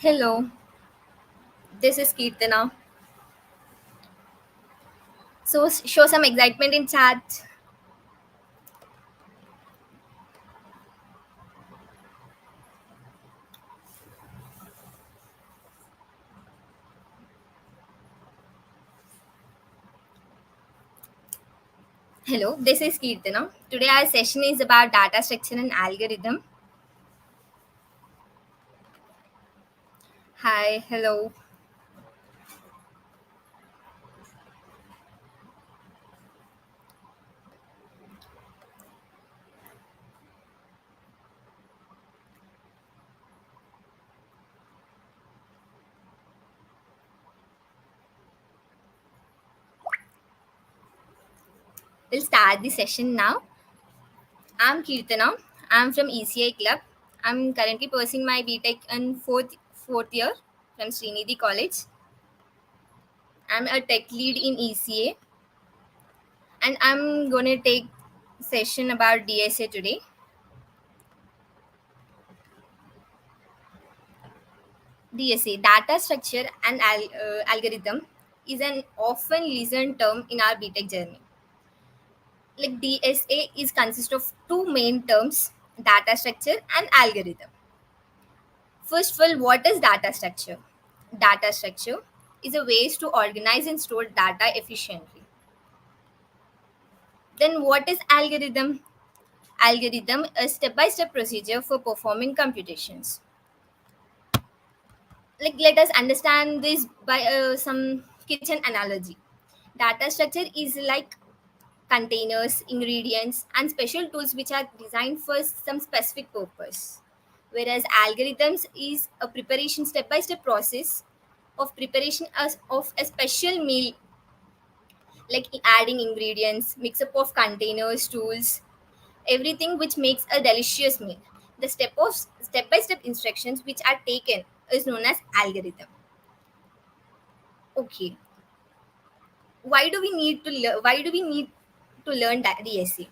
Hello, this is Kirtana. So show some excitement in chat. Hello, this is Kirtana. Today our session is about data structure and algorithm. Hi, hello. We'll start the session now. I'm Kirtana. I'm from ECI Club. I'm currently pursuing my BTech in fourth year from Srinidhi College. I'm a tech lead in ECA and I'm gonna take session about DSA today. DSA, data structure and algorithm, is an often listened term in our BTech journey. Like DSA is consist of two main terms, data structure and algorithm. First of all, what is data structure? Data structure is a ways to organize and store data efficiently. Then what is algorithm? Algorithm is a step-by-step procedure for performing computations. Like let us understand this by some kitchen analogy. Data structure is like containers, ingredients, and special tools which are designed for some specific purpose. Whereas algorithms is a preparation step-by-step process of preparation of a special meal, like adding ingredients, mix up of containers, tools, everything which makes a delicious meal. The step-by-step instructions which are taken is known as algorithm. Okay, why do we need to learn that DSA?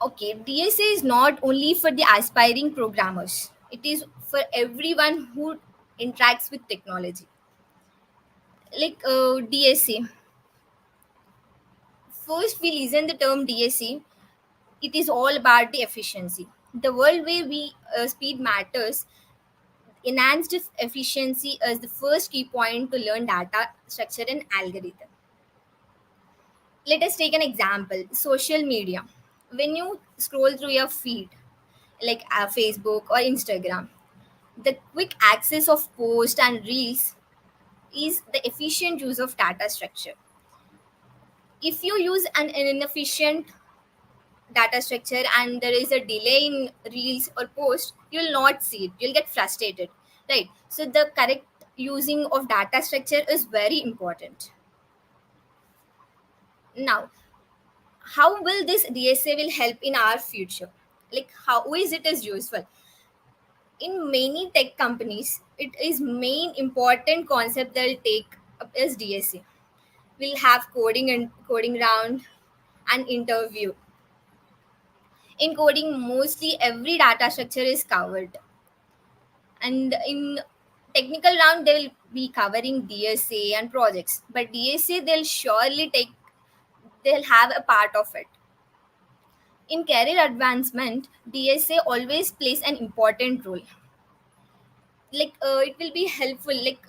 Okay, DSA is not only for the aspiring programmers, it is for everyone who interacts with technology. Like DSA, first we listen the term DSA, it is all about the efficiency. The world where we speed matters, enhanced efficiency is the first key point to learn data structure and algorithm. Let us take an example, social media. When you scroll through your feed, like Facebook or Instagram, the quick access of post and reels is the efficient use of data structure. If you use an inefficient data structure and there is a delay in reels or post, you'll not see it. You'll get frustrated, right? So the correct using of data structure is very important. Now, how will this DSA will help in our future? Like how is it is useful? In many tech companies, it is main important concept they'll take up is DSA. We'll have coding round and interview. In coding, mostly every data structure is covered, and in technical round they will be covering DSA and projects. But DSA they'll have a part of it. In career advancement, DSA always plays an important role. Like it will be helpful. Like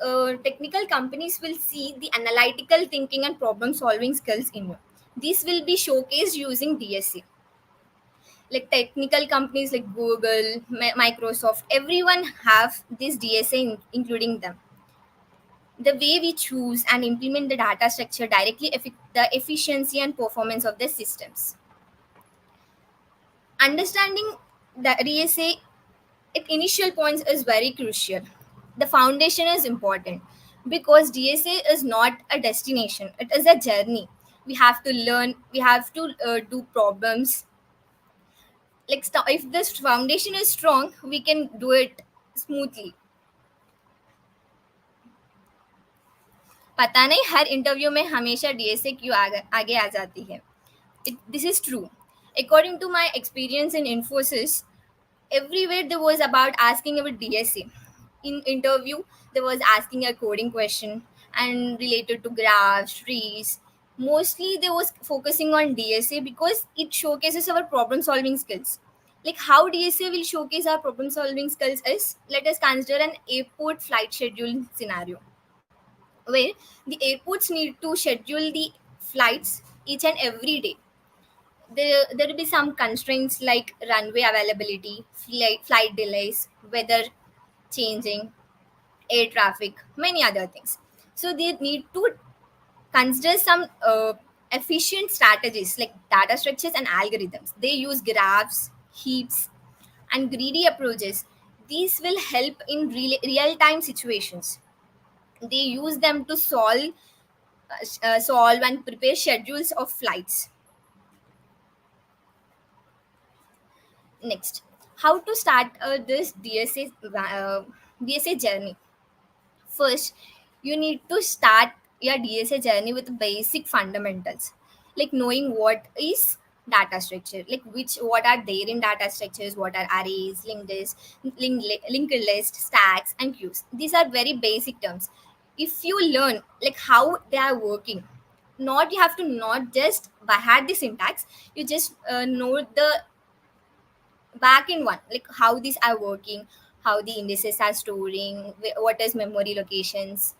technical companies will see the analytical thinking and problem solving skills in you. This will be showcased using DSA. Like technical companies like Google, Microsoft, everyone have this DSA including them. The way we choose and implement the data structure directly affect the efficiency and performance of the systems. Understanding the DSA at initial points is very crucial. The foundation is important because DSA is not a destination, it is a journey. We have to learn, we have to do problems. Like if this foundation is strong, we can do it smoothly. पता नहीं हर interview में हमेशा DSA क्यों आगे आ जाती है. This is true. According to my experience in Infosys, Everywhere there was about asking about DSA. In interview, there was asking a coding question and related to graphs, trees. Mostly they was focusing on DSA because it showcases our problem solving skills. Like how DSA will showcase our problem solving skills is, let us consider an airport flight schedule scenario where the airports need to schedule the flights each and every day. There will be some constraints like runway availability, flight delays, weather changing, air traffic, many other things. So they need to consider some efficient strategies like data structures and algorithms. They use graphs, heaps, and greedy approaches. These will help in real time situations. They use them to solve and prepare schedules of flights. Next, how to start this DSA journey. First, you need to start your DSA journey with basic fundamentals, like knowing what is data structure, like which what are there in data structures, what are arrays, linked list, stacks, and queues. These are very basic terms. If you learn like how they are working, not you have to not just by had the syntax, you just know the back in one, like how these are working, how the indices are storing, what is memory locations,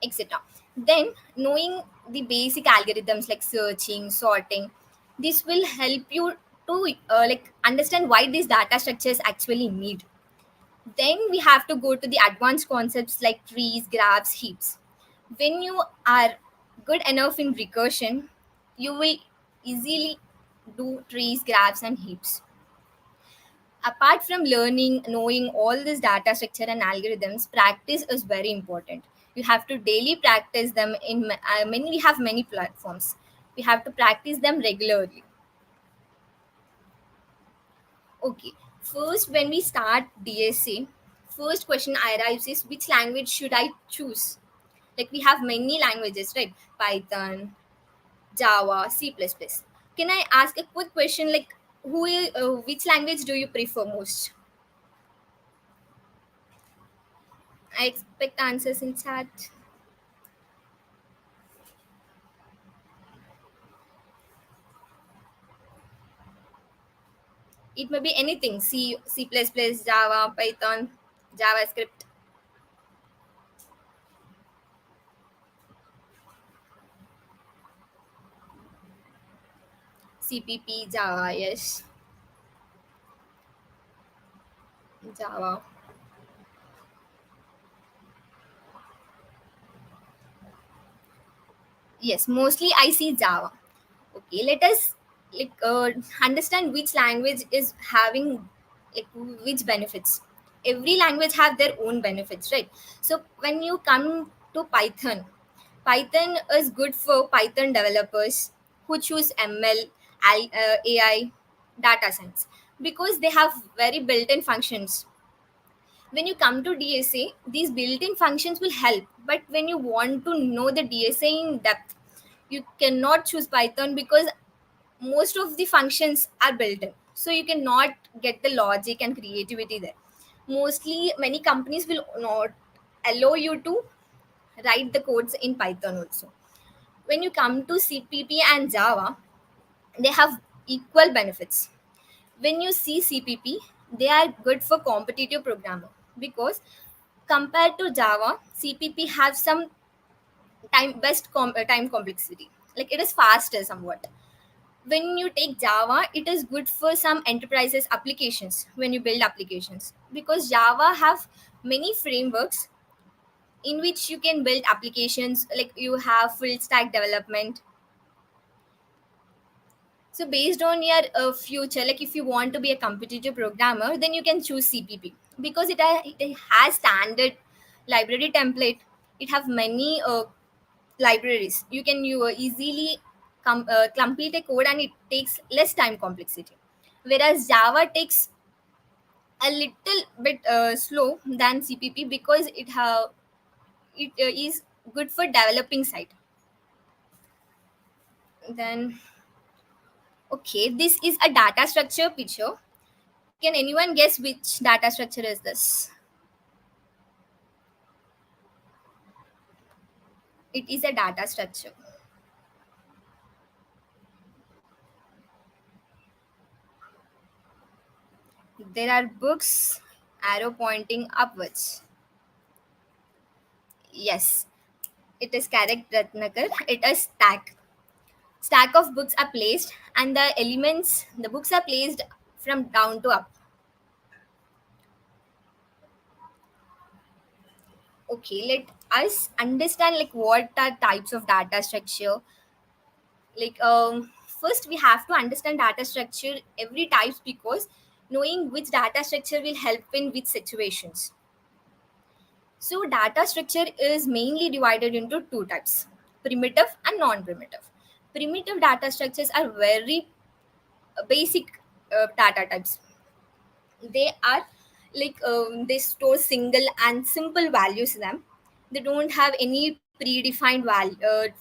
etc. Then knowing the basic algorithms like searching, sorting, this will help you to like understand why these data structures actually need. Then we have to go to the advanced concepts like trees, graphs, heaps. When you are good enough in recursion, you will easily do trees, graphs, and heaps. Apart from learning, knowing all this data structure and algorithms, practice is very important. You have to daily practice them in many. We have many platforms. We have to practice them regularly. Okay. First, when we start DSA, first question arrives is, which language should I choose? Like we have many languages, right? Python, Java, C++. Can I ask a quick question? Like, which language do you prefer most? I expect answers in chat. It may be anything: C, C++, Java, Python, JavaScript, CPP, Java, yes, Java. Yes, mostly I see Java. Okay, let us like understand which language is having like which benefits. Every language have their own benefits, right? So when you come to Python, Python is good for Python developers who choose ML, AI, data science, because they have very built-in functions. When you come to DSA, these built-in functions will help. But when you want to know the DSA in depth, you cannot choose Python because most of the functions are built in. So you cannot get the logic and creativity there. Mostly, many companies will not allow you to write the codes in Python also. When you come to CPP and Java, they have equal benefits. When you see CPP, they are good for competitive programmer because compared to Java, CPP have some time complexity. Like it is faster somewhat. When you take Java, it is good for some enterprises applications when you build applications because Java have many frameworks in which you can build applications, like you have full stack development. So based on your future, like if you want to be a competitive programmer, then you can choose CPP because it has standard library template. It have many libraries. You easily complete a code and it takes less time complexity. Whereas Java takes a little bit slow than CPP because it is good for developing side. Then okay, this is a data structure picture. Can anyone guess which data structure is this? It is a data structure. There are books, arrow pointing upwards. Yes, it is correct, Ratnakar. It is stack. Stack of books are placed, and the elements, the books are placed from down to up. Okay, let us understand like what are types of data structure. Like first we have to understand data structure every types, because knowing which data structure will help in which situations. So data structure is mainly divided into two types: primitive and non-primitive. Primitive data structures are very basic data types. They are like they store single and simple values in them. They don't have any predefined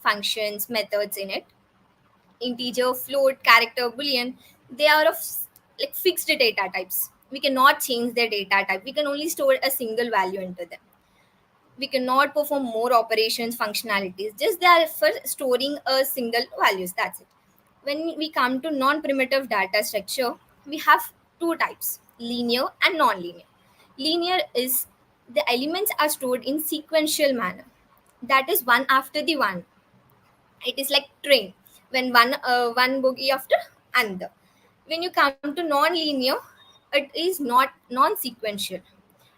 functions methods in it. Integer, float, character, boolean, they are of like fixed data types. We cannot change their data type, we can only store a single value into them. We cannot perform more operations functionalities, just they are for storing a single values, that's it. When we come to non-primitive data structure, we have two types: linear and non-linear. Linear is the elements are stored in sequential manner, that is one after the one. It is like train, when one bogie after another. When you come to non-linear, it is not non-sequential.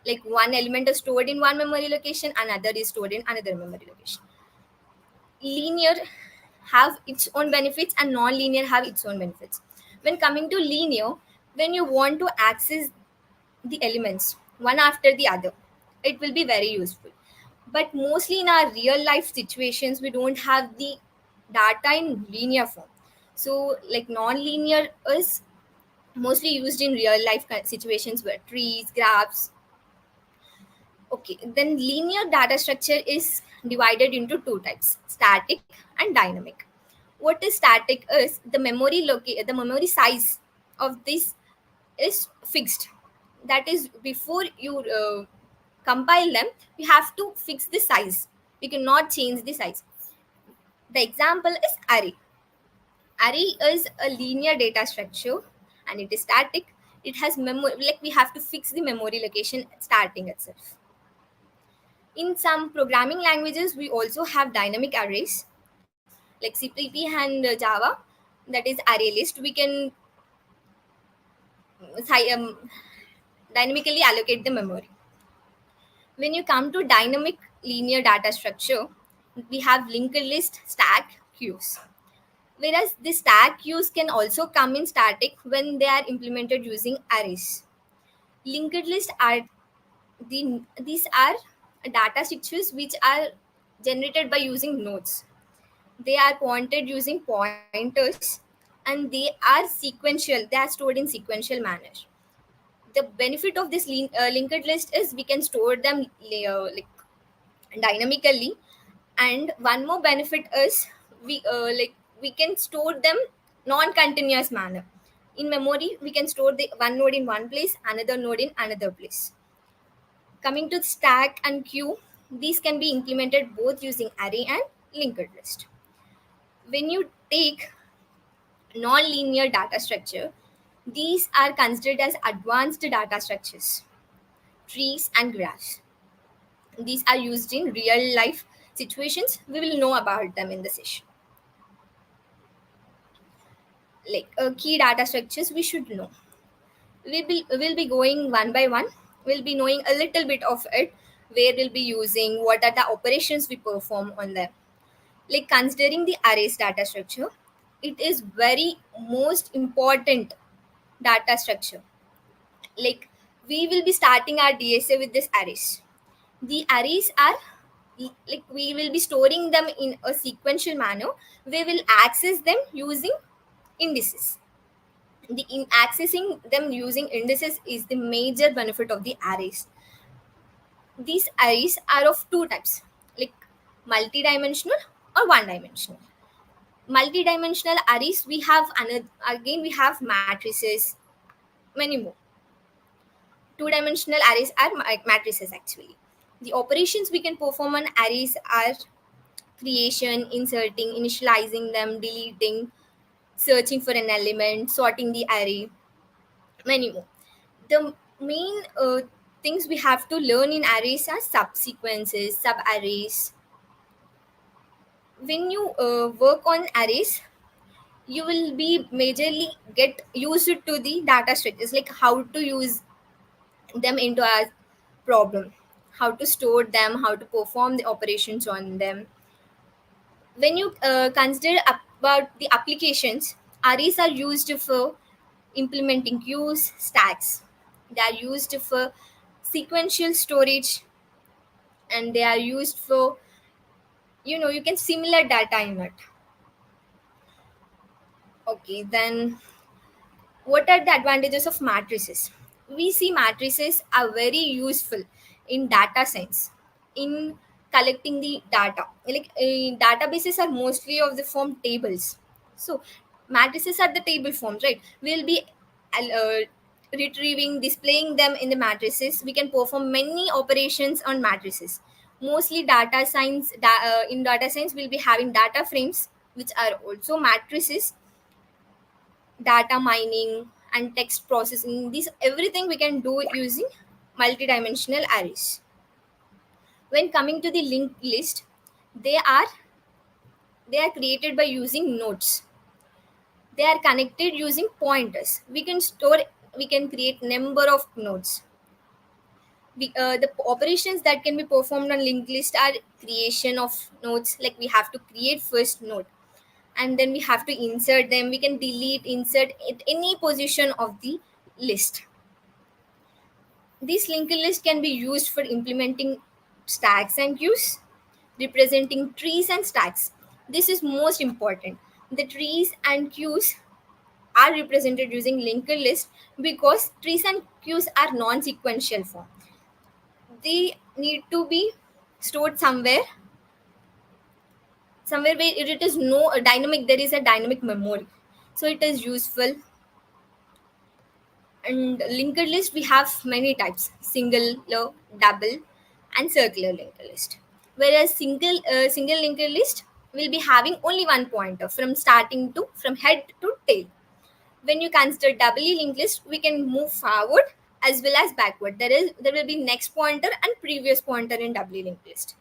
Like one element is stored in one memory location, another is stored in another memory location. Linear have its own benefits and non-linear have its own benefits. When coming to linear, when you want to access the elements one after the other, it will be very useful. But mostly in our real life situations, we don't have the data in linear form. So like non-linear is mostly used in real life situations where trees, graphs. Okay, then linear data structure is divided into two types: static and dynamic. What is static is the memory size of this is fixed. That is, before you compile them, we have to fix the size. We cannot change the size. The example is array. Array is a linear data structure and it is static. It has memory, like we have to fix the memory location starting itself. In some programming languages, we also have dynamic arrays like CPP and Java, that is array list. We can dynamically allocate the memory. When you come to dynamic linear data structure, we have linked list, stack, queues. Whereas the stack queues can also come in static when they are implemented using arrays. Linked list are these are data structures which are generated by using nodes. They are pointed using pointers and they are sequential. They are stored in sequential manner. The benefit of this linked list is we can store them like dynamically, and one more benefit is we can store them non-continuous manner. In memory, we can store the one node in one place, another node in another place. Coming to stack and queue, these can be implemented both using array and linked list. When you take non-linear data structure, these are considered as advanced data structures: trees and graphs. These are used in real life situations. We will know about them in the session. Like key data structures we should know. We'll be going one by one. We'll be knowing a little bit of it, where we'll be using, what are the operations we perform on them. Like considering the arrays data structure, it is very most important data structure. Like we will be starting our DSA with this arrays. The arrays are like we will be storing them in a sequential manner. We will access them using indices. The in accessing them using indices is the major benefit of the arrays. These arrays are of two types, like multidimensional or one dimensional. Multidimensional arrays, we have another, again we have matrices, many more. Two-dimensional arrays are matrices actually. The operations we can perform on arrays are creation, inserting, initializing them, deleting, searching for an element, sorting the array, many more. The main things we have to learn in arrays are subsequences, subarrays. When you work on arrays, you will be majorly get used to the data structures, like how to use them into a problem, how to store them, how to perform the operations on them. When you consider about the applications, arrays are used for implementing queues, stacks. They are used for sequential storage, and they are used for, you can similar data in it. Okay, then what are the advantages of matrices? We see matrices are very useful in data science, in collecting the data. Like databases are mostly of the form tables. So matrices are the table forms, right? We'll be uh, retrieving, displaying them in the matrices. We can perform many operations on matrices. Mostly in data science, we'll be having data frames, which are also matrices, data mining and text processing. These everything we can do using multidimensional arrays. When coming to the linked list, they are they are created by using nodes. They are connected using pointers. We can create number of nodes. The operations that can be performed on linked list are creation of nodes, like we have to create first node, and then we have to insert them. We can delete, insert at any position of the list. This linked list can be used for implementing stacks and queues, representing trees and stacks. This is most important. The trees and queues are represented using linked list because trees and queues are non-sequential form. They need to be stored somewhere where it is no dynamic. There is a dynamic memory, so it is useful. And linked list, we have many types: singular, double, and circular linked list. Whereas single linked list will be having only one pointer from head to tail. When you consider doubly linked list, we can move forward as well as backward. There will be next pointer and previous pointer in doubly linked list.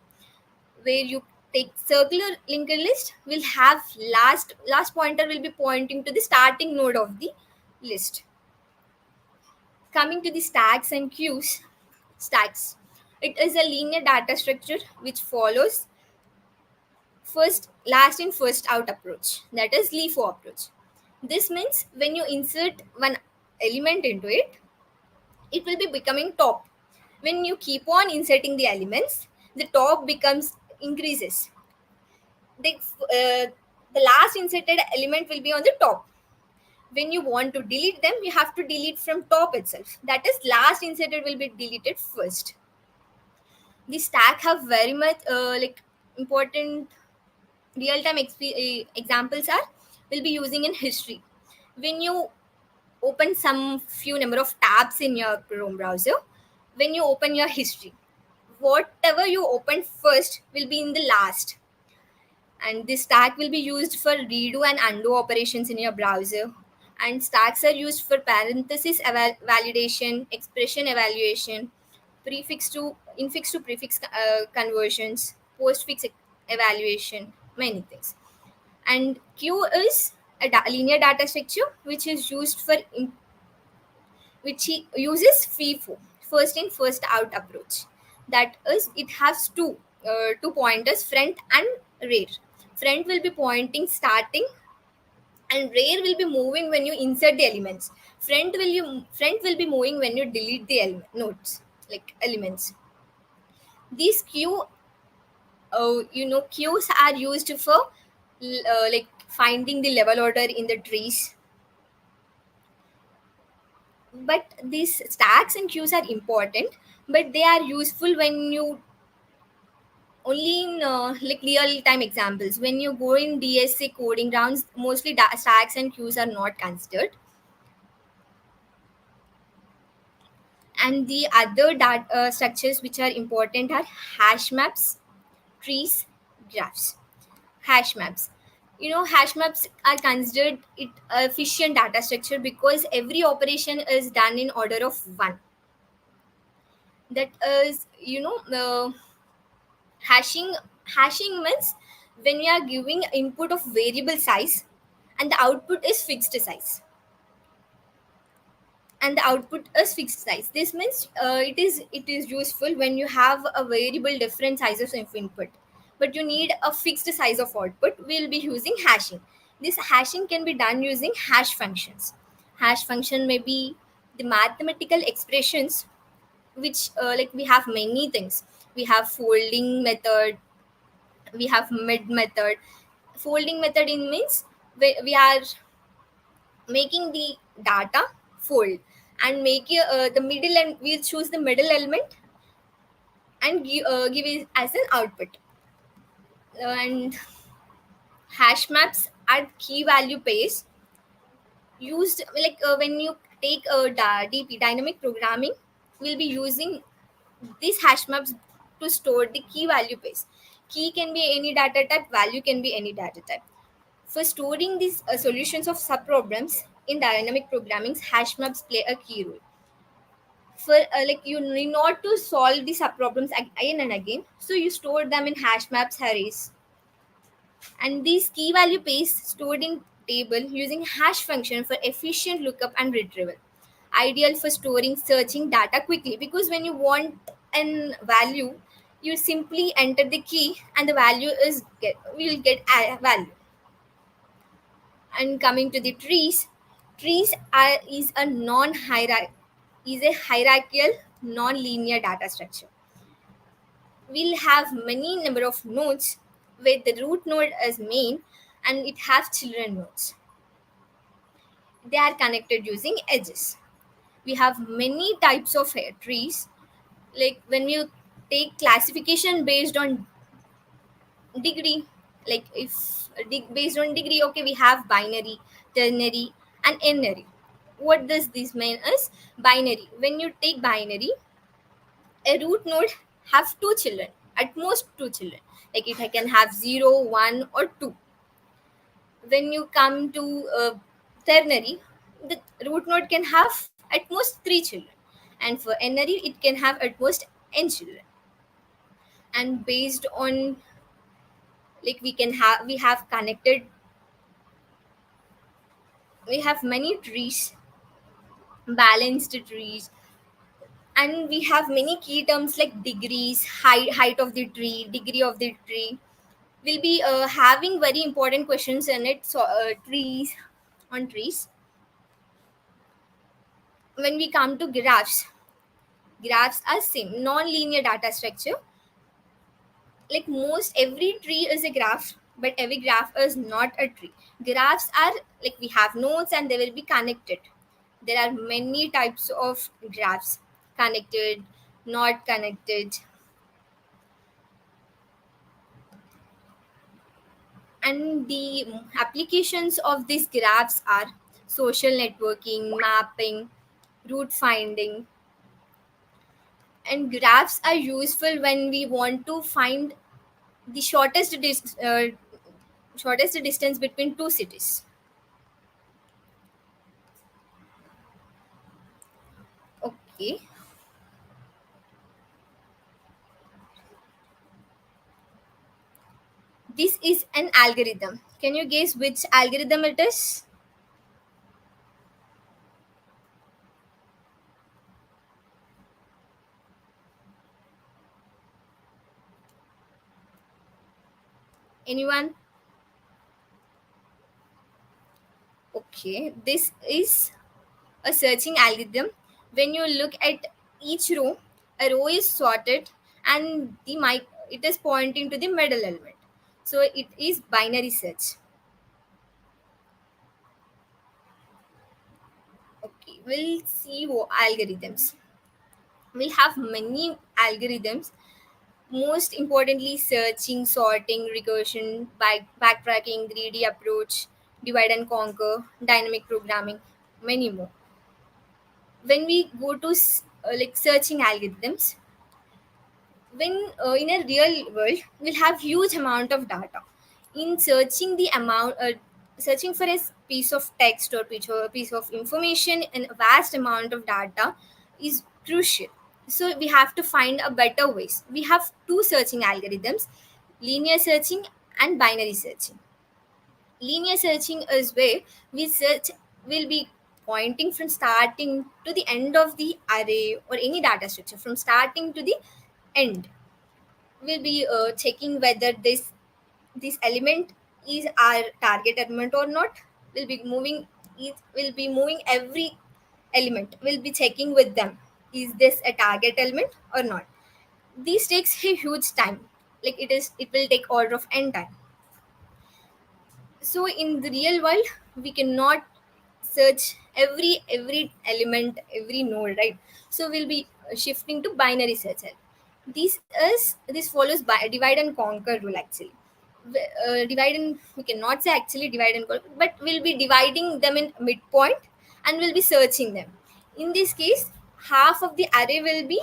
Where you take circular linked list, will have last pointer will be pointing to the starting node of the list. Coming to the stacks and queues, stacks. It is a linear data structure which follows first last in first out approach. That is LIFO approach. This means when you insert one element into it, it will be becoming top. When you keep on inserting the elements, the top becomes increases. The last inserted element will be on the top. When you want to delete them, you have to delete from top itself. That is, last inserted will be deleted first. The stack have very much important real-time examples are will be using in history. When you open some few number of tabs in your Chrome browser, when you open your history, whatever you open first will be in the last. And this stack will be used for redo and undo operations in your browser. And stacks are used for parenthesis validation, expression evaluation, prefix to infix to prefix conversions, postfix evaluation, many things. And queue is a linear data structure which is used for which he uses FIFO, first in first out approach. That is, it has two pointers, front and rear. Front will be pointing starting, and rear will be moving when you insert the elements. Front will be moving when you delete the nodes, like elements. These queues are used for like finding the level order in the trees. But these stacks and queues are important, but they are useful when you only in like real time examples. When you go in DSA coding rounds, mostly stacks and queues are not considered. And the other data structures which are important are hash maps, trees, graphs. Hash maps. Hash maps are considered it efficient data structure because every operation is done in order of one. That is, hashing. Hashing means when you are giving input of variable size and the output is fixed size, and the output is fixed size. This means it is useful when you have a variable different sizes of input, but you need a fixed size of output. We'll be using hashing. This hashing can be done using hash functions. Hash function may be the mathematical expressions which like we have many things. We have folding method, we have mid method. Folding method in means we are making the data fold and make the middle, and we'll choose the middle element and give it as an output. And hash maps are key value pairs used like when you take DP dynamic programming, we'll be using these hash maps to store the key value pairs. Key can be any data type, value can be any data type. For storing these solutions of subproblems in dynamic programming, hash maps play a key role. For like you need not to solve the subproblems again and again, so you store them in hash maps arrays. And these key value pairs stored in table using hash function for efficient lookup and retrieval. Ideal for storing searching data quickly, because when you want an value, you simply enter the key and the value is will get a value. And coming to the trees, trees are is a hierarchical non-linear data structure. We'll have many number of nodes where the root node is main and it has children nodes. They are connected using edges. We have many types of trees. Like when you take classification based on degree, like if based on degree, okay, we have binary, ternary, and n-ary. What does this mean is binary. When you take binary, a root node have two children, at most two children. Like it can have 0, 1, or 2. When you come to ternary, the root node can have at most 3 children, and for n-ary it can have at most n children. And based on, like we have connected, we have many trees, balanced trees, and we have many key terms like degrees, height of the tree, degree of the tree. We'll be having very important questions in it. So trees, on trees. When we come to graphs, graphs are same non-linear data structure. Like most every tree is a graph, but every graph is not a tree. Graphs are like we have nodes and they will be connected. There are many types of graphs: connected, not connected. And the applications of these graphs are social networking, mapping, route finding. And graphs are useful when we want to find the shortest distance between two cities. Okay, this is an algorithm. Can you guess which algorithm it is? Anyone? Okay, this is a searching algorithm. When you look at each row, a row is sorted and the mic it is pointing to the middle element. So it is binary search. Okay, we'll see algorithms. We have many algorithms. Most importantly, searching, sorting, recursion, backtracking, greedy approach, divide and conquer, dynamic programming, many more. When we go to like searching algorithms. When in a real world we'll have huge amount of data. In searching for a piece of text or piece of information and a vast amount of data is crucial. So we have to find a better ways. We have two searching algorithms: linear searching and binary searching. Linear searching is where we search will be pointing from starting to the end of the array or any data structure. From starting to the end, we'll be checking whether this element is our target element or not. We'll be moving it will be moving every element. We'll be checking with them, is this a target element or not. This takes a huge time. Like it will take order of n time. So in the real world we cannot search every element, every node, right? So we'll be shifting to binary search. This follows by divide and conquer rule actually. Divide and we cannot say actually divide and conquer, but we'll be dividing them in midpoint and we'll be searching them. In this case, half of the array will be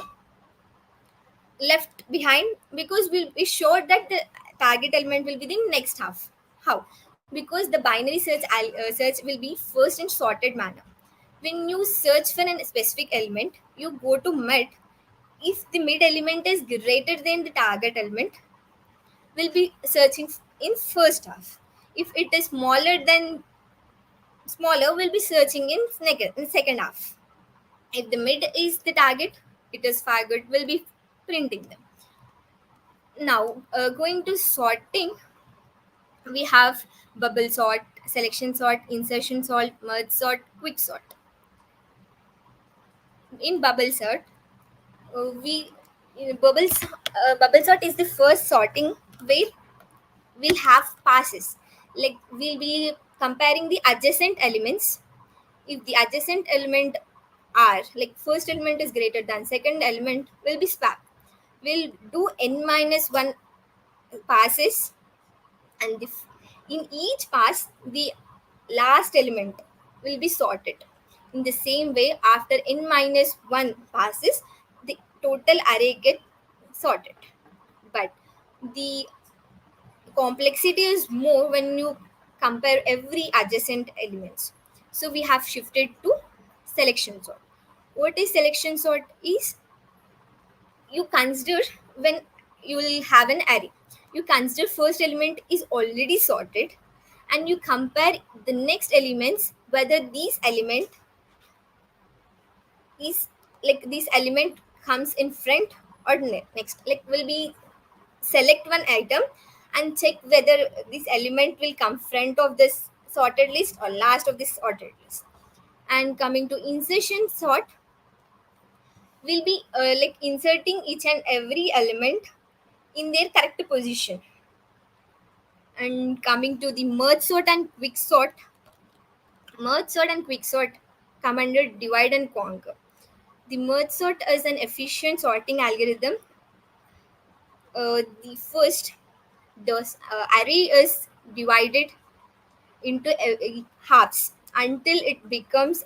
left behind because we'll be sure that the target element will be the next half. How? Because the binary search will be first in sorted manner. When you search for a specific element, you go to mid. If the mid element is greater than the target element, we'll be searching in first half. If it is smaller, we'll be searching in second half. If the mid is the target, it is far good. We'll be printing them. Now, going to sorting, we have bubble sort, selection sort, insertion sort, merge sort, quick sort. In bubble sort, we bubble sort is the first sorting where we'll have passes. Like we'll be comparing the adjacent elements. If the adjacent element are like first element is greater than second element, will be swap. We'll do n minus one passes, and in each pass the last element will be sorted. In the same way, after n minus 1 passes, the total array get sorted. But the complexity is more when you compare every adjacent elements. So we have shifted to selection sort. What is selection sort is, you consider when you will have an array, you consider first element is already sorted and you compare the next elements whether these element is like this element comes in front or next. Like will be select one item and check whether this element will come front of this sorted list or last of this sorted list. And coming to insertion sort, we'll be like inserting each and every element in their correct position. And coming to the merge sort and quick sort come under divide and conquer. The merge sort is an efficient sorting algorithm. The first, the array is divided into halves until it becomes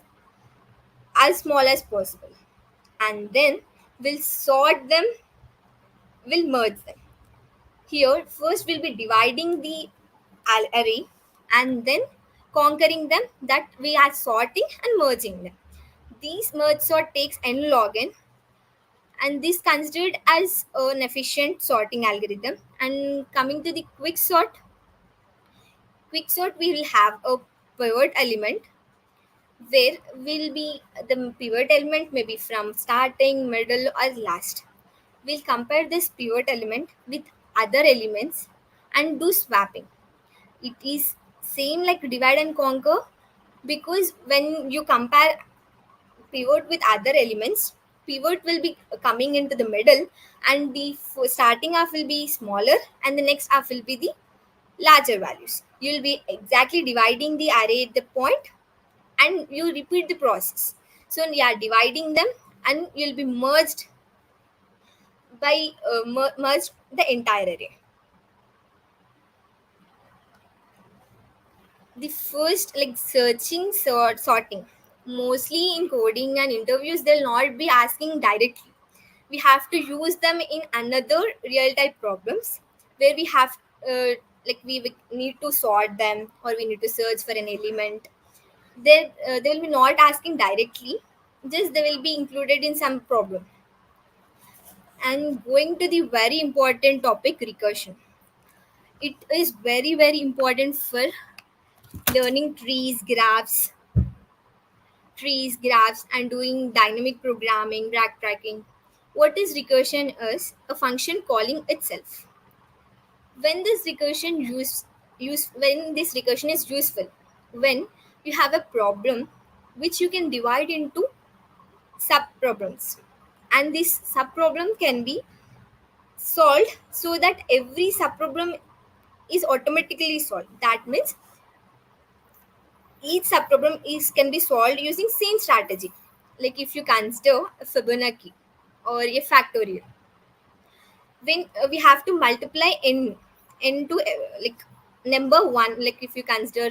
as small as possible, and then we'll sort them, we'll merge them. Here, first we'll be dividing the array and then conquering them, that we are sorting and merging them. These merge sort takes n log n, and this considered as an efficient sorting algorithm. And coming to the quick sort we will have a pivot element where will be the pivot element maybe from starting, middle or last. We'll compare this pivot element with other elements and do swapping. It is same like divide and conquer, because when you compare pivot with other elements, pivot will be coming into the middle and the starting half will be smaller and the next half will be the larger values. You'll be exactly dividing the array at the point and you repeat the process. So you are dividing them and you'll be merged by merged the entire array. The first like sorting. Mostly in coding and interviews, they'll not be asking directly. We have to use them in another real type problems where we have we need to sort them or we need to search for an element. They will be not asking directly, just they will be included in some problem. And going to the very important topic, recursion. It is very important for learning trees, graphs, and doing dynamic programming, backtracking. What is recursion is a function calling itself. When this recursion is useful, when you have a problem which you can divide into sub problems, and this sub problem can be solved so that every sub problem is automatically solved. That means each subproblem is can be solved using same strategy. Like if you consider a Fibonacci or a factorial, when we have to multiply n to number one. Like if you consider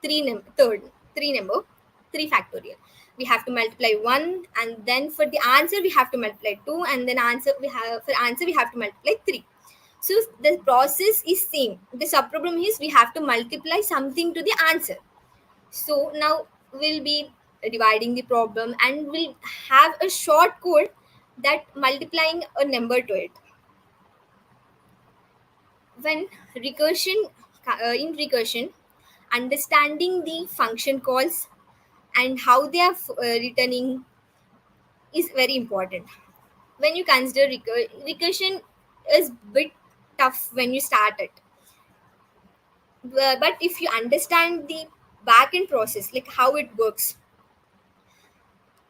three number, three factorial, we have to multiply one, and then for the answer we have to multiply two, and then answer we have to multiply three. So the process is same. The subproblem is we have to multiply something to the answer. So now we'll be dividing the problem and we'll have a short code that multiplying a number to it. When in recursion, understanding the function calls and how they are returning is very important. When you consider recursion is bit tough when you start it. But if you understand the back end process, like how it works,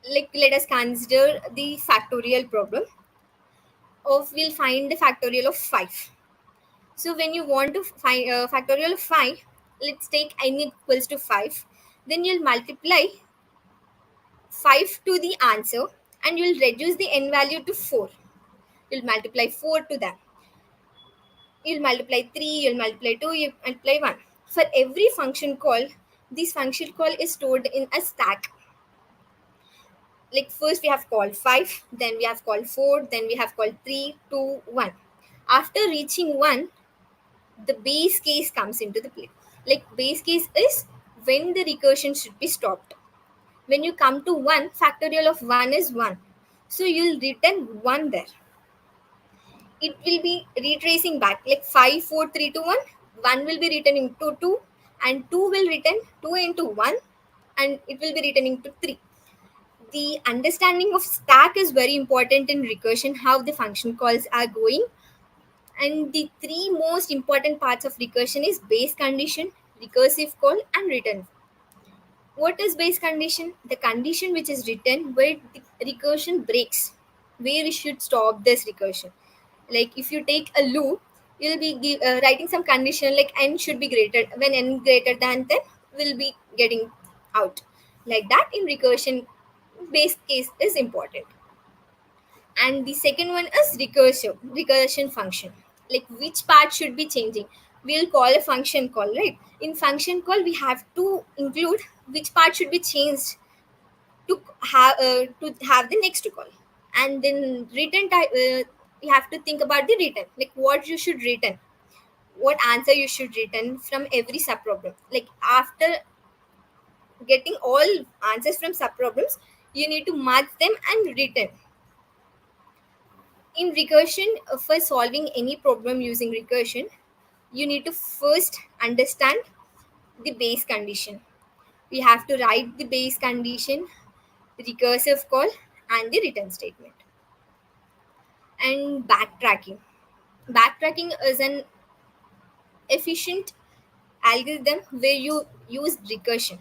like let us consider the factorial problem of we'll find the factorial of 5. So when you want to find factorial of 5, let's take n equals to 5. Then you'll multiply 5 to the answer and you'll reduce the n value to 4. You'll multiply 4 to them. You'll multiply 3, you'll multiply 2, you multiply 1. For every function call, this function call is stored in a stack. Like first we have called 5, then we have called 4, then we have called 3, 2, 1. After reaching 1, the base case comes into the play. Like base case is when the recursion should be stopped. When you come to 1, factorial of 1 is 1. So you'll return 1 there. It will be retracing back like 5, 4, 3, 2, 1. 1 will be returning to 2, and 2 will return 2 into 1, and it will be returning to 3. The understanding of stack is very important in recursion, how the function calls are going. And the three most important parts of recursion is base condition, recursive call, and return. What is base condition? The condition which is written where the recursion breaks, where we should stop this recursion. Like if you take a loop, you'll be writing some condition like n should be greater. When n greater than 10, will be getting out. Like that in recursion, base case is important. And the second one is recursion function, like which part should be changing. We'll call a function call, right? In function call we have to include which part should be changed to have the next call. And then return type, you have to think about the return, like what you should return, what answer you should return from every subproblem. Like after getting all answers from subproblems, you need to merge them and return. In recursion, for solving any problem using recursion, you need to first understand the base condition. We have to write the base condition, recursive call, and the return statement. And backtracking is an efficient algorithm where you use recursion.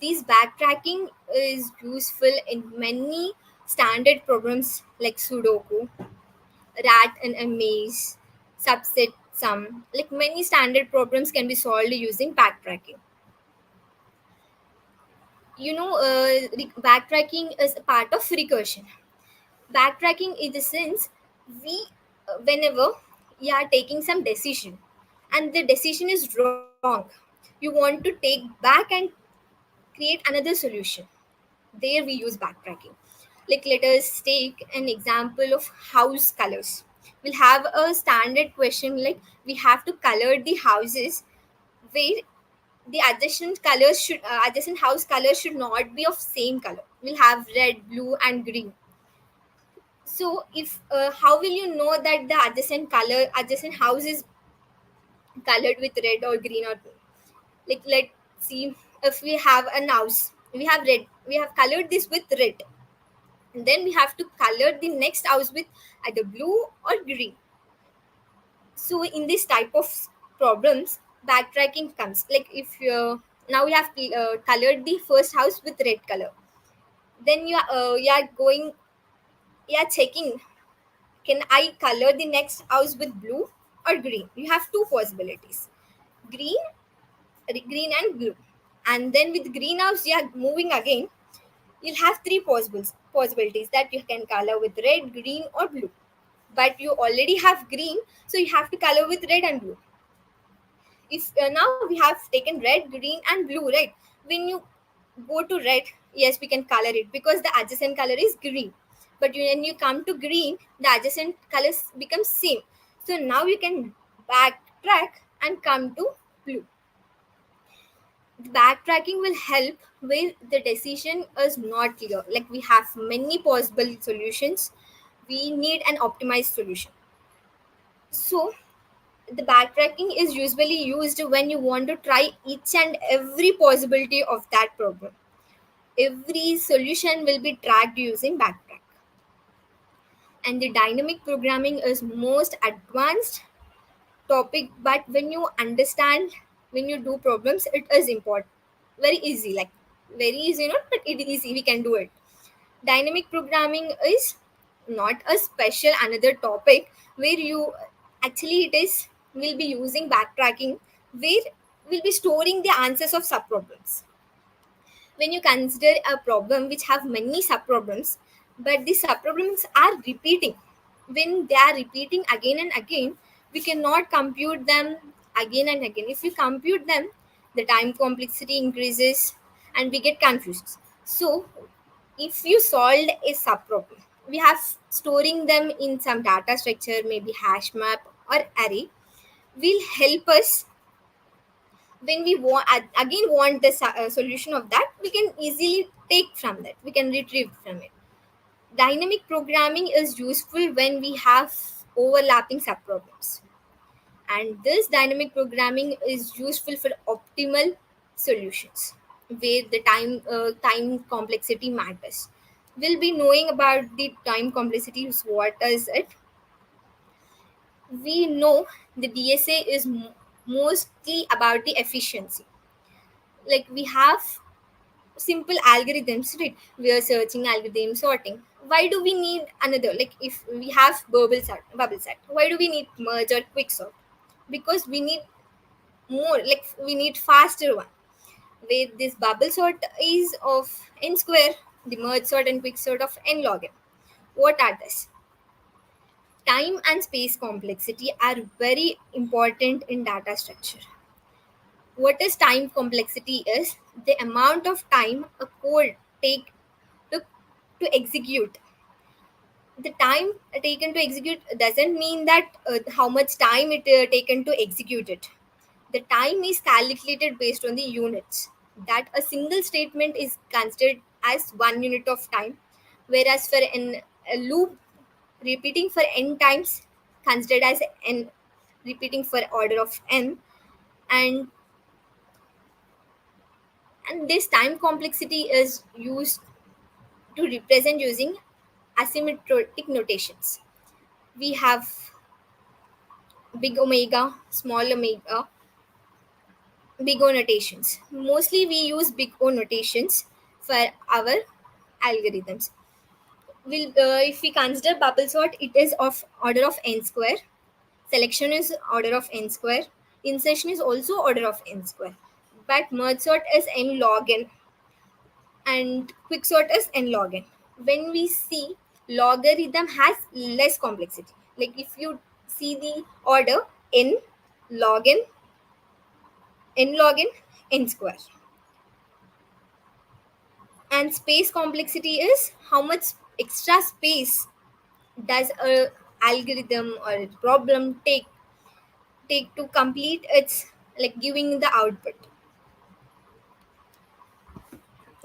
This backtracking is useful in many standard programs like Sudoku, rat and a maze, subset sum. Like many standard problems can be solved using backtracking. Backtracking is a part of recursion. Backtracking in the sense we, whenever you are taking some decision and the decision is wrong, you want to take back and create another solution. There we use backtracking. Like let us take an example of house colors. We'll have a standard question like we have to color the houses where the adjacent house colors should not be of same color. We'll have red, blue, and green. So if how will you know that the adjacent house is colored with red or green or blue? Like let's see, if we have a house, we have colored this with red, and then we have to color the next house with either blue or green. So in this type of problems, backtracking comes. Like if now we have colored the first house with red color, then you are going, you are checking, can I color the next house with blue or green? You have two possibilities, green, green and blue. And then with greenhouse, you are moving again. You'll have three possibilities that you can color with red, green, or blue. But you already have green, so you have to color with red and blue. If now we have taken red, green, and blue, right? When you go to red, yes, we can color it because the adjacent color is green. But when you come to green, the adjacent colors become same. So now you can backtrack and come to blue. The backtracking will help where the decision is not clear. Like we have many possible solutions, we need an optimized solution. So the backtracking is usually used when you want to try each and every possibility of that problem. Every solution will be tracked using backtrack. And the dynamic programming is most advanced topic, but when you understand, when you do problems, it is important. Very easy, like very easy, not, but it is easy, we can do it. Dynamic programming is not a special another topic where you actually it is will be using backtracking, where we'll be storing the answers of subproblems. When you consider a problem which have many subproblems, but the subproblems are repeating, when they are repeating again and again, we cannot compute them again and again. If we compute them, the time complexity increases and we get confused. So if you solved a subproblem, we have storing them in some data structure, maybe hash map or array, will help us when we again want the solution of that. We can easily take from that, we can retrieve from it. Dynamic programming is useful when we have overlapping subproblems, and this dynamic programming is useful for optimal solutions where the time complexity matters. We'll be knowing about the time complexity is what is it. We know the DSA is mostly about the efficiency. Like we have simple algorithms, right? We are searching algorithm, sorting. Why do we need another? Like if we have bubble sort, why do we need merge or quick sort? Because we need more, like we need faster one. Where this bubble sort is of n square, the merge sort and quick sort of n log n. What are this? Time and space complexity are very important in data structure. What is time complexity is the amount of time a code take to, to execute. The time taken to execute doesn't mean that how much time it taken to execute it. The time is calculated based on the units. That a single statement is considered as 1 unit of time, whereas for a loop repeating for n times considered as n, repeating for order of n. And and this time complexity is used to represent using asymmetric notations. We have big omega, small omega, big O notations. Mostly we use big O notations for our algorithms. If we consider bubble sort, it is of order of n square. Selection is order of n square. Insertion is also order of n square. But merge sort is n log n, and quicksort is n log n. When we see logarithm has less complexity, like if you see the order n log n, n log n, n square. And space complexity is how much extra space does a algorithm or a problem take to complete its, like, giving the output.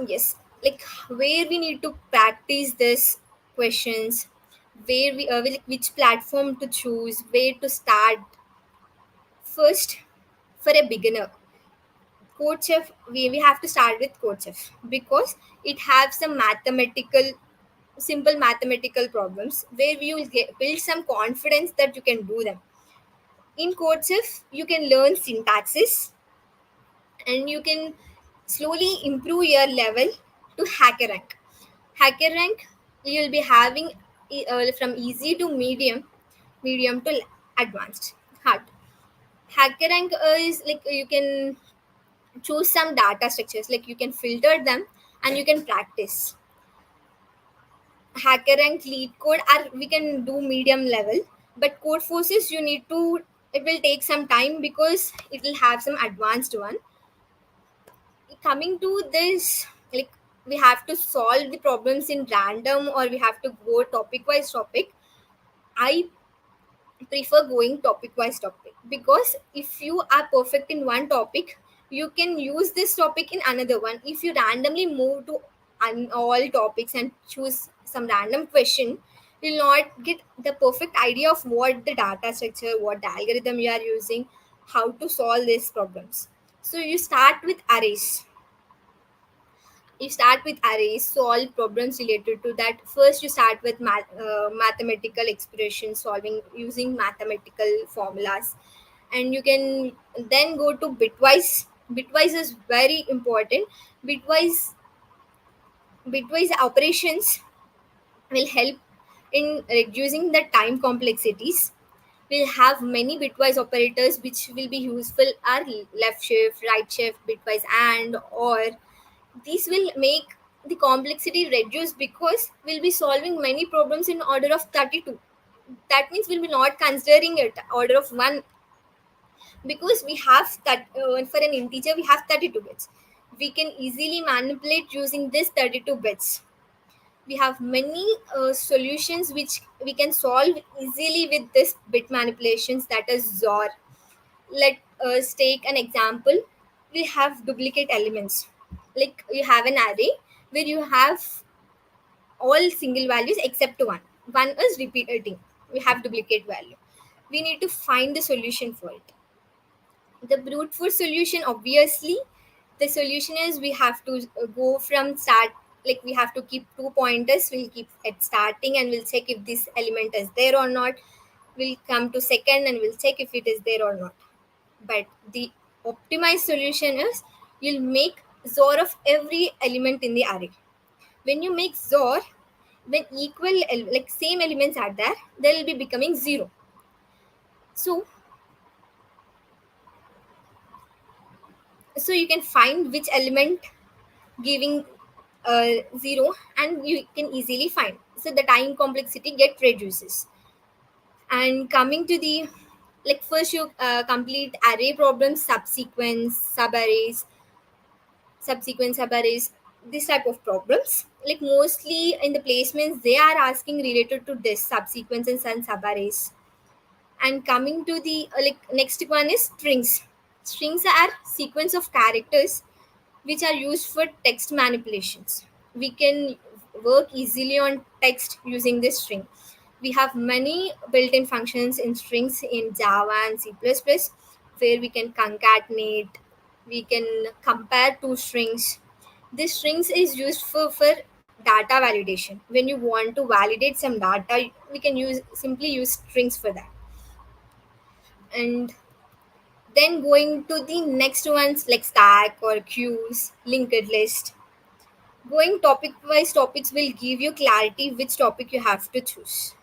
Yes, like where we need to practice this questions, where we which platform to choose, where to start. First, for a beginner, CodeChef, we have to start with CodeChef because it has some simple mathematical problems where you will build some confidence that you can do them. In CodeChef, you can learn syntaxes and you can slowly improve your level to hacker rank. Hacker rank, you'll be having from easy to medium to advanced, hard. Hacker rank is like you can choose some data structures, like you can filter them and you can practice. Hacker rank lead code are we can do medium level, but code forces you need to, it will take some time because it will have some advanced one. Coming to this, like we have to solve the problems in random or we have to go topic wise topic. I prefer going topic wise topic because if you are perfect in one topic, you can use this topic in another one. If you randomly move to all topics and choose some random question, you'll not get the perfect idea of what the data structure, what the algorithm you are using, how to solve these problems. So you start with arrays. You start with arrays, solve problems related to that. First you start with mathematical expression solving using mathematical formulas, and you can then go to bitwise. Bitwise is very important. Bitwise bitwise operations will help in reducing the time complexities. We'll have many bitwise operators which will be useful are left shift, right shift, bitwise and or. These will make the complexity reduce because we'll be solving many problems in order of 32. That means we'll be not considering it order of 1 because we have that for an integer we have 32 bits. We can easily manipulate using this 32 bits. We have many solutions which we can solve easily with this bit manipulations, that is XOR. Let us take an example. We have duplicate elements, like you have an array where you have all single values except one is repeating. We have duplicate value. We need to find the solution for it. The brute force solution, obviously the solution is we have to go from start, like we have to keep 2 pointers. We'll keep at starting and we'll check if this element is there or not. We'll come to second and we'll check if it is there or not. But the optimized solution is you'll make XOR of every element in the array. When you make XOR, when like same elements are there, they'll be becoming zero. So you can find which element giving zero and you can easily find, so the time complexity get reduces. And coming to the, like first you complete array problems, subsequence subarrays, this type of problems. Like mostly in the placements they are asking related to this subsequence and subarrays. And coming to the like next one is strings. Strings are sequence of characters which are used for text manipulations. We can work easily on text using this string. We have many built-in functions in strings in Java and C++, where we can concatenate, we can compare two strings. This strings is used for data validation. When you want to validate some data, we can simply use strings for that. And then going to the next ones like stack or queues, linked list. Going topic wise topics will give you clarity which topic you have to choose.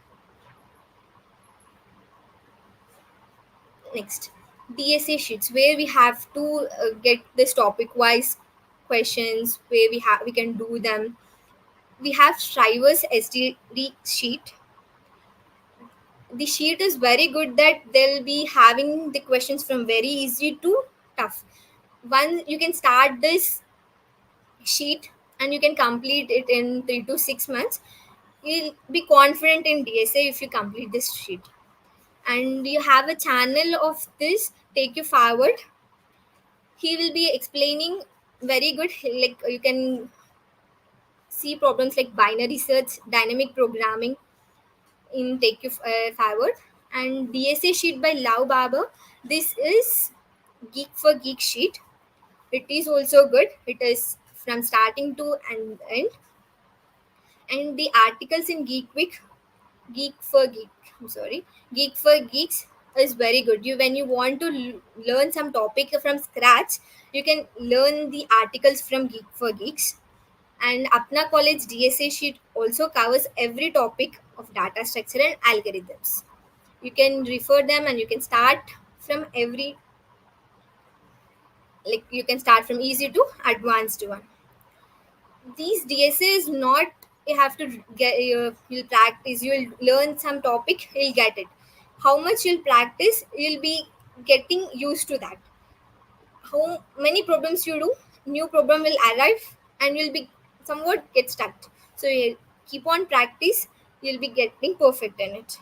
Next, DSA sheets where we have to get this topic wise questions where we can do them. We have Shriver's STD sheet. The sheet is very good that they'll be having the questions from very easy to tough. One, you can start this sheet and you can complete it in 3 to 6 months. You'll be confident in DSA if you complete this sheet. And you have a channel of this take you forward. He will be explaining very good, like you can see problems like binary search, dynamic programming in take you forward. And DSA sheet by Love Barber, this is geek for geek sheet. It is also good. It is from starting to and end. And the articles in Geek Week, Geek for Geek, I'm sorry, Geek for Geeks is very good. You when you want to learn some topic from scratch, you can learn the articles from Geek for Geeks. And Apna College DSA sheet also covers every topic of data structure and algorithms. You can refer them and you can start from every, like you can start from easy to advanced one. These DSA is not you have to get you'll practice, you'll learn some topic, you'll get it. How much you'll practice, you'll be getting used to that. How many problems you do, new problem will arrive and you'll be somewhat get stuck. So you keep on practice, you'll be getting perfect in it.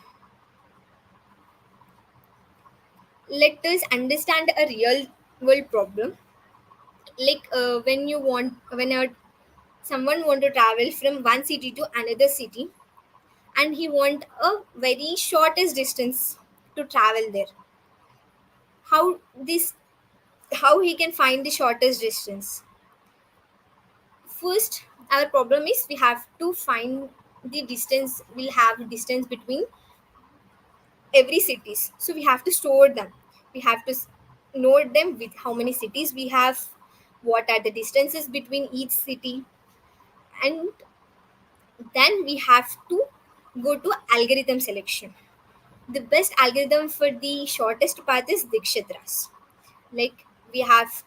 Let us understand a real world problem. Like when someone want to travel from one city to another city, and he want a very shortest distance to travel there. How this how he can find the shortest distance? First, our problem is we have to find the distance. We'll have distance between every cities, so we have to store them. We have to note them with how many cities we have, what are the distances between each city. And then we have to go to algorithm selection. The best algorithm for the shortest path is Dikshatras. Like we have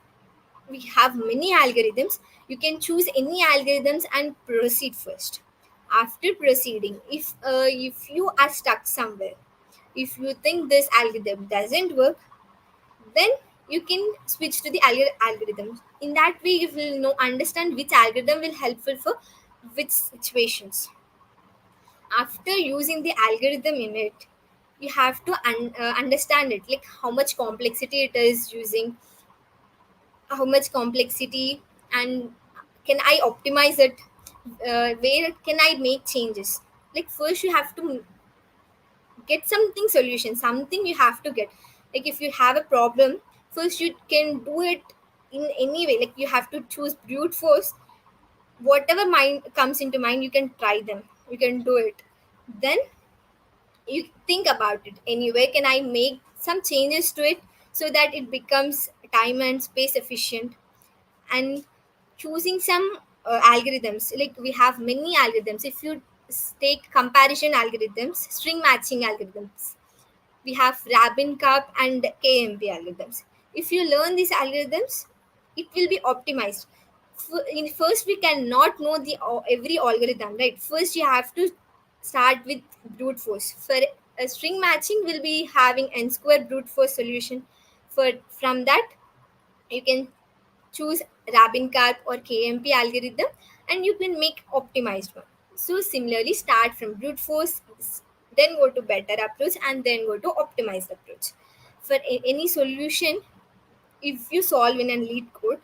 we have many algorithms. You can choose any algorithms and proceed first. After proceeding, if you are stuck somewhere, if you think this algorithm doesn't work, then you can switch to the algorithm. In that way, you will know understand which algorithm will helpful for which situations. After using the algorithm in it, you have to understand it, like how much complexity it is using, how much complexity, and can I optimize it, where can I make changes. Like first you have to get something solution, something you have to get. Like if you have a problem, first you can do it in any way. Like you have to choose brute force. Whatever mind comes into mind, you can try them, you can do it. Then you think about it anyway, can I make some changes to it so that it becomes time and space efficient. And choosing some algorithms, like we have many algorithms. If you take comparison algorithms, string matching algorithms, we have Rabin Cup and KMP algorithms. If you learn these algorithms, it will be optimized. First, we cannot know the every algorithm, right? First, you have to start with brute force. For a string matching, will be having n square brute force solution. For from that, you can choose Rabin Karp or KMP algorithm, and you can make optimized one. So similarly, start from brute force, then go to better approach, and then go to optimized approach. For any solution, if you solve in a lead code,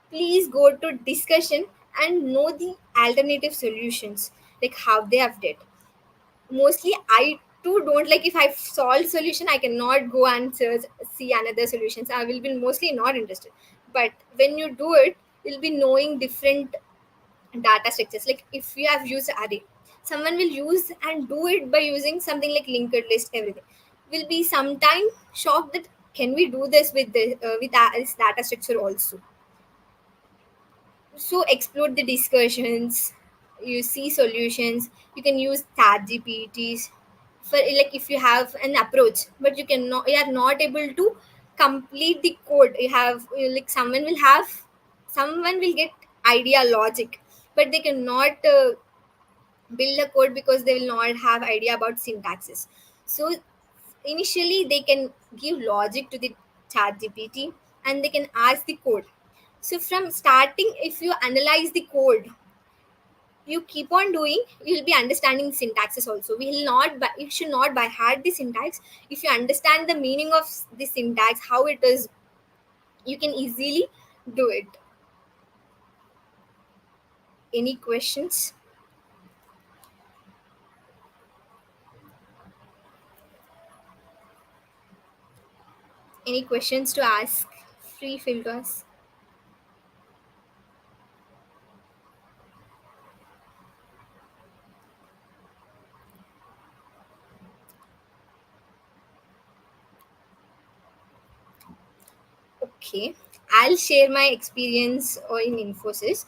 please go to discussion and know the alternative solutions, like how they have did. Mostly I too don't like, if I solve solution I cannot go and search see another solutions, I will be mostly not interested. But when you do it, you'll be knowing different data structures. Like if you have used array, someone will use and do it by using something like linked list, everything will be sometime shocked that can we do this with this data structure also. So explore the discussions, you see solutions. You can use chat gpts for, like if you have an approach but you are not able to complete the code. You have like someone will get idea logic, but they cannot build a code because they will not have idea about syntaxes. So initially they can give logic to the chat gpt and they can ask the code. So from starting, if you analyze the code, you keep on doing, you'll be understanding syntaxes also. We will not you should not by heart the syntax. If you understand the meaning of the syntax, how it is, you can easily do it. Any questions? Any questions to ask? Free feel to ask. Okay, I'll share my experience in Infosys.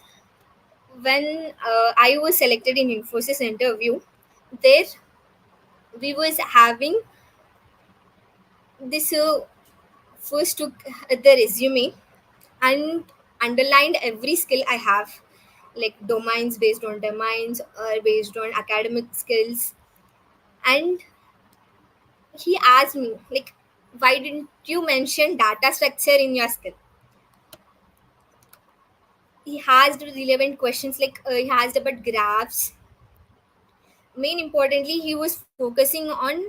When I was selected in Infosys interview, there we was having this first took the resume and underlined every skill I have, like domains based on domains or based on academic skills. And he asked me like, why didn't you mention data structure in your skill? He asked relevant questions, like he asked about graphs. Main importantly, he was focusing on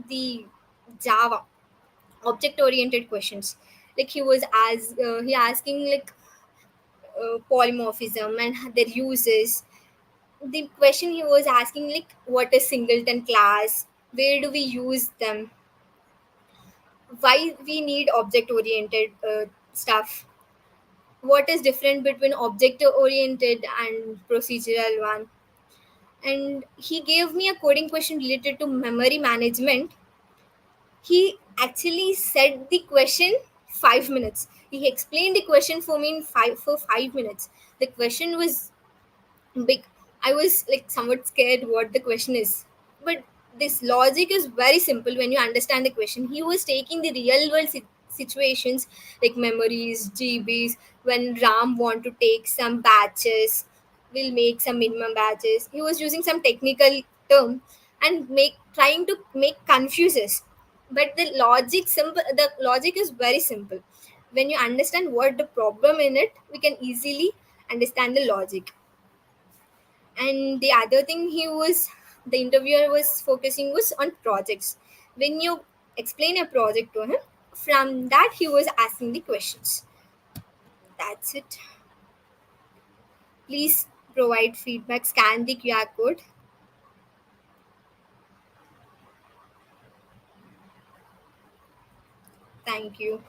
the Java object oriented questions. Like he asking like polymorphism and their uses. The question he was asking, like, what is singleton class, where do we use them, why we need object oriented stuff, what is different between object oriented and procedural one. And he gave me a coding question related to memory management. He actually said the question 5 minutes. He explained the question for me in 5 minutes. The question was big. I was like somewhat scared what the question is. But this logic is very simple when you understand the question. He was taking the real world situations like memories, GBs, when RAM want to take some batches, will make some minimum batches. He was using some technical term and make trying to make confuses. But the logic is very simple. When you understand what the problem in it, we can easily understand the logic. And the other thing the interviewer was focusing was on projects. When you explain a project to him, from that he was asking the questions. That's it. Please provide feedback, scan the QR code. Thank you.